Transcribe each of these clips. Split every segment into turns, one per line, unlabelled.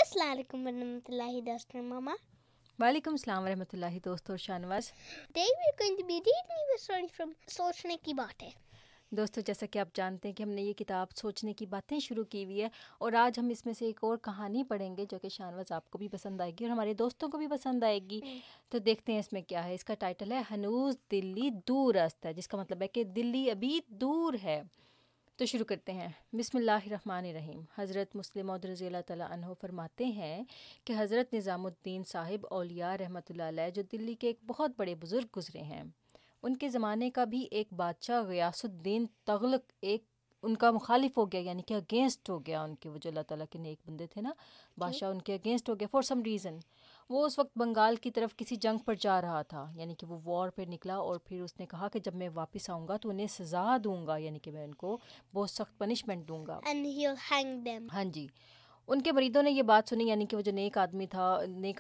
अस्सलाम वालेकुम warahmatullahi dost and mama.
वालेकुम अस्सलाम वरहमतुल्लाहि दोस्तों और Shahnawaz.
Today we are going to be reading a story from सोचने की बातें।
दोस्तों, जैसा कि आप जानते हैं कि हमने ये किताब सोचने की बातें शुरू की हुई है और आज हम इसमें से एक और कहानी पढ़ेंगे जो कि शाहनवाज आपको भी पसंद आएगी और हमारे दोस्तों को भी पसंद आएगी। तो देखते हैं इसमें क्या है। इसका टाइटल है हनूज दिल्ली दूरस्त है, जिसका मतलब है कि दिल्ली अभी दूर है। तो शुरू करते हैं। बिस्मिल्लाहिर्रहमानिर्रहीम। हज़रत मुस्लिम मौद रज़ियल्लाहु तआला अन्हु फरमाते हैं कि हज़रत निज़ामुद्दीन साहिब औलिया रहमतुल्लाह अलैह जो दिल्ली के एक बहुत बड़े बुज़ुर्ग गुज़रे हैं, उनके ज़माने का भी एक बादशाह ग़ियासुद्दीन तग़लक एक उनका मुखालिफ हो गया, यानी कि अगेंस्ट हो गया उनके। वो जो अल्लाह ताला के नेक बंदे थे ना, बादशाह उनके अगेंस्ट हो गया फॉर सम रीज़न। वो उस वक्त बंगाल की तरफ किसी जंग पर जा रहा था, यानी कि वो वॉर पर निकला और फिर उसने कहा कि जब मैं वापस आऊँगा तो उन्हें सज़ा दूँगा, यानी कि मैं उनको बहुत सख्त पनिशमेंट दूँगा।
And he'll hang them.
हाँ जी। उनके मरीदों ने ये बात सुनी, यानी कि वो जो नेक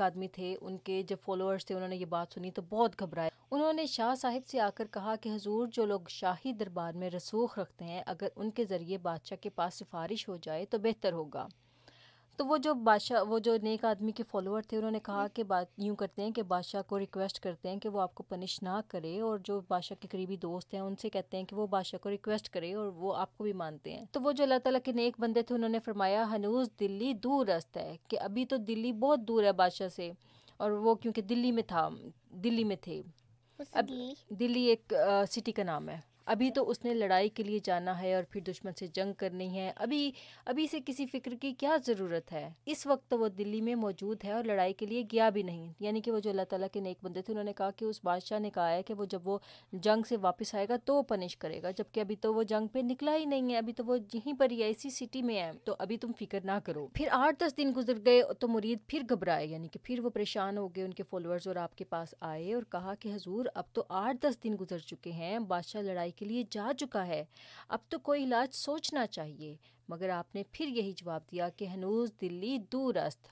आदमी थे, उनके जो फॉलोअर्स थे, उन्होंने ये बात सुनी तो बहुत घबराए। उन्होंने शाह साहिब से आकर कहा कि हुजूर, जो लोग शाही दरबार में रसूख रखते हैं, अगर उनके ज़रिए बादशाह के पास सिफारिश हो जाए तो बेहतर होगा। तो वो जो नेक आदमी के फॉलोअर थे, उन्होंने कहा कि बात यूँ करते हैं कि बादशाह को रिक्वेस्ट करते हैं कि वो आपको पनिश ना करे, और जो बादशाह के करीबी दोस्त हैं उनसे कहते हैं कि वो बादशाह को रिक्वेस्ट करे और वो आपको भी मानते हैं। तो वो जो अल्लाह ताला के नेक बंदे थे, उन्होंने फरमाया हनूज दिल्ली दूरस्त है, कि अभी तो दिल्ली बहुत दूर है बादशाह से। और वो क्योंकि दिल्ली में थे। अब दिल्ली एक सिटी का नाम है। अभी तो उसने लड़ाई के लिए जाना है और फिर दुश्मन से जंग करनी है। अभी से किसी फ़िक्र की क्या ज़रूरत है। इस वक्त तो वो दिल्ली में मौजूद है और लड़ाई के लिए गया भी नहीं। यानी कि वो जो अल्लाह ताला के नेक बंदे थे, उन्होंने कहा कि उस बादशाह ने कहा है कि जब वो जंग से वापस आएगा तो पनिश करेगा, जबकि अभी तो वो जंग पे निकला ही नहीं है। अभी तो वो यहीं पर ही है, इसी सिटी में है, तो अभी तुम फिक्र ना करो। फिर 8-10 दिन गुजर गए तो मुरीद फिर घबराए, यानी कि फिर वो परेशान हो गए। उनके फॉलोअर्स और आपके पास आए और कहा कि हुजूर, अब तो 8-10 दिन गुजर चुके हैं, बादशाह लड़ाई के लिए जा चुका है, अब तो कोई इलाज सोचना चाहिए। मगर आपने फिर यही जवाब दिया कि हनूज दिल्ली दूरस्त,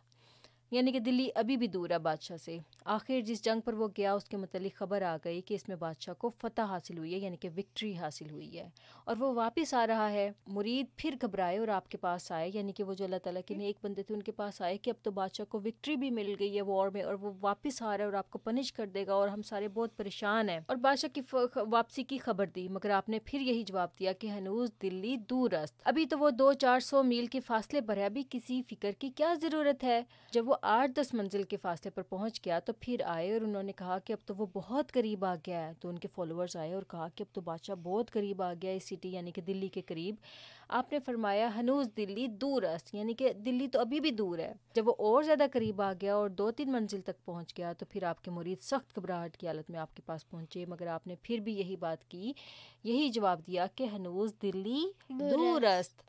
यानी कि दिल्ली अभी भी दूर है बादशाह से। आखिर जिस जंग पर वो गया उसके मुतालिक ख़बर आ गई कि इसमें बादशाह को फ़तह हासिल हुई है, यानी कि विक्ट्री हासिल हुई है, और वो वापस आ रहा है। मुरीद फिर घबराए और आपके पास आए, यानी कि वो जो अल्लाह ताला के नेक बंदे थे उनके पास आए कि अब तो बादशाह को विक्ट्री भी मिल गई है वॉर में, और वो वापस आ रहा है और आपको पनिश कर देगा, और हम सारे बहुत परेशान हैं। और बादशाह की वापसी की खबर दी, मगर आपने फिर यही जवाब दिया कि हनूज दिल्ली दूरस्त, अभी तो वो 200-400 मील के फासले पर है, अभी किसी फिक्र की क्या ज़रूरत है। जब वो 8-10 मंजिल के फासले पर पहुंच गया तो फिर आए और उन्होंने कहा कि अब तो वो बहुत करीब आ गया है। तो उनके फॉलोअर्स आए और कहा कि अब तो बादशाह बहुत करीब आ गया है इस सिटी, यानी कि दिल्ली के करीब। आपने फरमाया हनूज दिल्ली दूरस्त, यानी कि दिल्ली तो अभी भी दूर है। जब वो और ज़्यादा करीब आ गया और 2-3 मंजिल तक पहुंच गया तो फिर आपके मुरीद सख्त घबराहट की हालत में आपके पास पहुंचे, मगर आपने फिर भी यही बात की, यही जवाब दिया कि हनूज दिल्ली दूरस्त।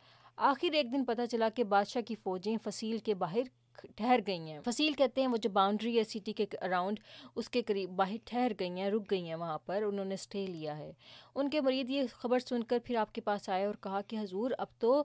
आखिर एक दिन पता चला कि बादशाह की फ़ौजें फसील के बाहर ठहर गई हैं। फसील कहते हैं वो जो बाउंड्री है सिटी के अराउंड, उसके करीब बाहर ठहर गई हैं, रुक गई हैं वहाँ पर, उन्होंने स्टे लिया है। उनके मुरीद ये खबर सुनकर फिर आपके पास आए और कहा कि हुजूर, अब तो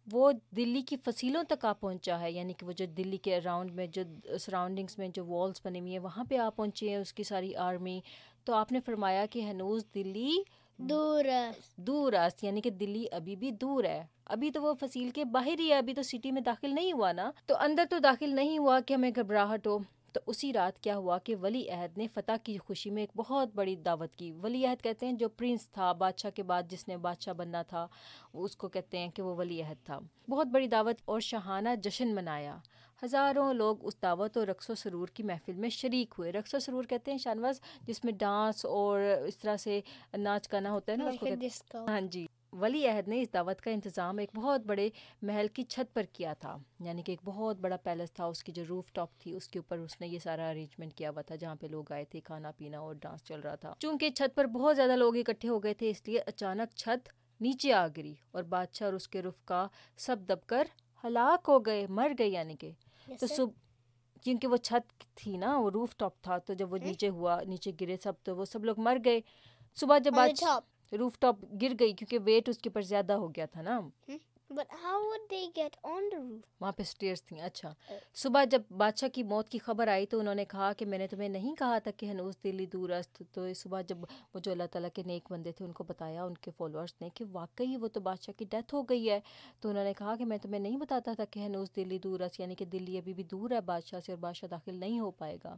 वो दिल्ली की फसीलों तक आ पहुँचा है, यानी कि वो जो दिल्ली के अराउंड में जो सराउंडिंग्स में जो वॉल्स बनी हुई हैं वहाँ पे आ पहुँचे हैं उसकी सारी आर्मी। तो आपने फरमाया कि हनूज दिल्ली दूरस्त, यानी कि दिल्ली अभी भी दूर है, अभी तो वो फसील के बाहर ही है, अभी तो सिटी में दाखिल नहीं हुआ ना। तो अंदर तो दाखिल नहीं हुआ कि हमें घबराहट हो। तो उसी रात क्या हुआ कि वली अहद ने फ़तह की खुशी में एक बहुत बड़ी दावत की। वली अहद कहते हैं जो प्रिंस था बादशाह के बाद, जिसने बादशाह बनना था, उसको कहते हैं कि वो वली अहद था। बहुत बड़ी दावत और शाहाना जश्न मनाया। हज़ारों लोग उस दावत और रक्स व सरूर की महफिल में शरीक हुए। रक्स व सरूर कहते हैं शानवाज, जिसमें डांस और इस तरह से नाच गाना होता है ना, उसको कहते हैं। हाँ जी। वली अहद ने इस दावत का इंतज़ाम एक बहुत बड़े महल की छत पर किया था, यानी कि एक बहुत बड़ा पैलेस था, उसकी जो रूफ टॉप थी उसके ऊपर उसने ये सारा अरेंजमेंट किया हुआ था, जहाँ पे लोग आए थे, खाना पीना और डांस चल रहा था। चूँकि छत पर बहुत ज़्यादा लोग इकट्ठे हो गए थे, इसलिए अचानक छत नीचे आ गिरी और बादशाह और उसके रुफ़का सब दबकर हलाक हो गए, मर गए, यानी कि तो क्योंकि वो छत थी ना, वो रूफ टॉप था, तो जब वो नीचे गिरे सब, तो वो सब लोग मर गए। सुबह जब रूफ टॉप गिर गई, क्योंकि वेट उसके ऊपर ज्यादा हो गया था ना,
But how would they get on the roof?
وہاں پہ اسٹیئرس تھیں. اچھا, صبح جب بادشاہ کی موت کی خبر آئی تو انہوں نے کہا کہ میں نے تمہیں نہیں کہا تھا کہ ہنوز دلی دور است. تو صبح جب وہ جو اللہ تعالیٰ کے نیک بندے تھے ان کو بتایا ان کے فالوورس نے کہ واقعی وہ تو بادشاہ کی ڈیتھ ہو گئی ہے, تو انہوں نے کہا کہ میں تمہیں نہیں بتاتا تھا کہ ہنوز دلی دور است, یعنی کہ دلی ابھی بھی دور ہے بادشاہ سے اور بادشاہ داخل نہیں ہو پائے گا.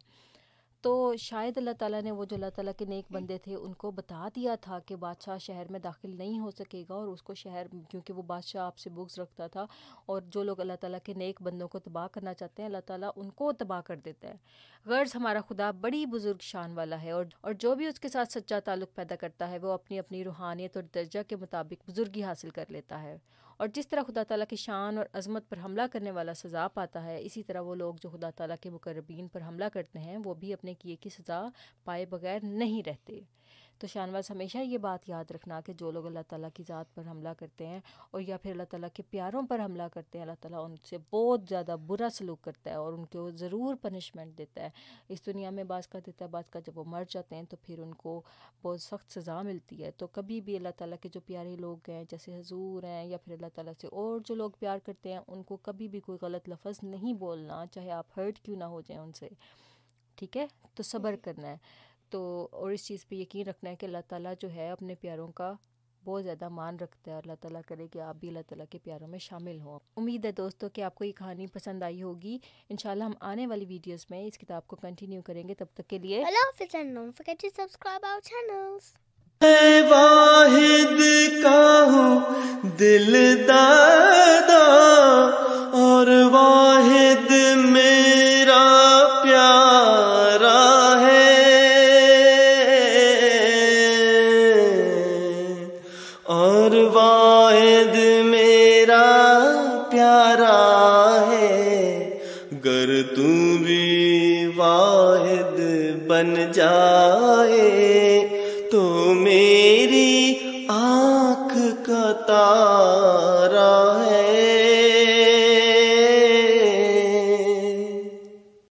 تو شاید اللہ تعالیٰ نے وہ جو اللہ تعالیٰ کے نیک بندے تھے ان کو بتا دیا تھا کہ بادشاہ شہر میں داخل نہیں ہو سکے گا, اور اس کو شہر, کیونکہ وہ بادشاہ آپ سے بغض رکھتا تھا اور جو لوگ اللہ تعالیٰ کے نیک بندوں کو تباہ کرنا چاہتے ہیں اللہ تعالیٰ ان کو تباہ کر دیتا ہے. غرض ہمارا خدا بڑی بزرگ شان والا ہے, اور جو بھی اس کے ساتھ سچا تعلق پیدا کرتا ہے وہ اپنی اپنی روحانیت اور درجہ کے مطابق بزرگی حاصل کر لیتا ہے. اور جس طرح خدا تعالیٰ کی شان اور عظمت پر حملہ کرنے والا سزا پاتا ہے, اسی طرح وہ لوگ جو خدا تعالیٰ کے مقربین پر حملہ کرتے ہیں وہ بھی اپنے کیے کی سزا پائے بغیر نہیں رہتے. تو شانواز ہمیشہ یہ بات یاد رکھنا کہ جو لوگ اللہ تعالیٰ کی ذات پر حملہ کرتے ہیں اور یا پھر اللہ تعالیٰ کے پیاروں پر حملہ کرتے ہیں, اللہ تعالیٰ ان سے بہت زیادہ برا سلوک کرتا ہے اور ان کو ضرور پنشمنٹ دیتا ہے. اس دنیا میں بعض کا دیتا ہے, بعض کا جب وہ مر جاتے ہیں تو پھر ان کو بہت سخت سزا ملتی ہے. تو کبھی بھی اللہ تعالیٰ کے جو پیارے لوگ ہیں جیسے حضور ہیں یا پھر اللہ تعالیٰ سے اور جو لوگ پیار کرتے ہیں ان کو کبھی بھی کوئی غلط لفظ نہیں بولنا, چاہے آپ ہرٹ کیوں نہ ہو جائیں ان سے. ٹھیک ہے, تو صبر کرنا ہے تو, اور اس چیز پہ یقین رکھنا ہے کہ اللہ تعالیٰ جو ہے اپنے پیاروں کا بہت زیادہ مان رکھتا ہے, اور اللہ تعالیٰ کرے کہ آپ بھی اللہ تعالیٰ کے پیاروں میں شامل ہوں. امید ہے دوستوں کہ آپ کو یہ کہانی پسند آئی ہوگی. انشاءاللہ ہم آنے والی ویڈیوز میں اس کتاب کو کنٹینیو کریں گے. تب تک کے لیے
Allah Hafiz, and don't forget to subscribe our channels.
اے واحد کا ہوں دل دادا اور واحد میرا پیارا ہے, اور واحد میرا پیارا ہے. گر تو بھی واحد بن جائے تو میری آنکھ کا تارا